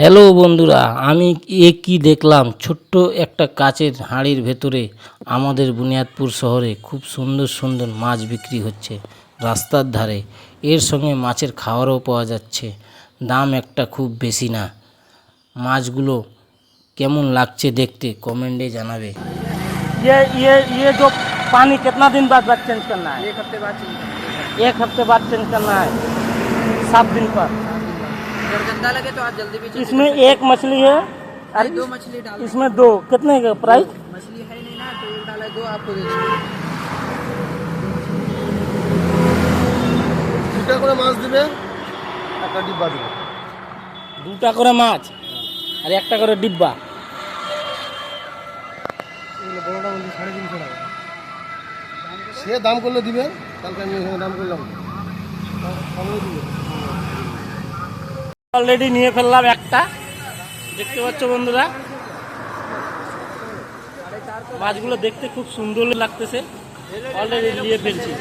Hello বন্ধুরা, আমি কি দেখলাম ছোট্ট একটা কাচের হাঁড়ির ভেতরে আমাদের বুনিয়াদপুর শহরে খুব সুন্দর সুন্দর মাছ বিক্রি হচ্ছে রাস্তার ধারে। এর সঙ্গে মাছের খাবারও পাওয়া যাচ্ছে, দাম একটা খুব বেশি না। মাছগুলো কেমন লাগছে দেখতে কমেন্টে জানাবে। ये जो पानी कितना दिन बाद चेंज करना है? 1 हफ्ते बाद चेंज करना एक हफ्ते बाद चेंज करना है, 7 दिन पर। अगर गंदा लगे तो आप जल्दी भी change इसमें कर सकते एक मछली है और हैं। 2 मछली डाल इसमें 2 कितने का प्राइस? मछली है नहीं ना, तो एक डाला 2 आपको दे देंगे। দুটা করে মাছ দিবে, একটা ডিব্বা দিবে। দুটা করে মাছ আর একটা করে ডিব্বা। এগুলো বড়টা বলছি 350 টাকা। সে দাম করলে দিবে, কালকে আমি এখানে দাম করলাম কমই দিবে। অলরেডি নিয়ে ফেললাম একটা, দেখতে পাচ্ছ বন্ধুরা। মাছগুলো দেখতে খুব সুন্দর লাগতেছে, অলরেডি নিয়ে ফেলছি।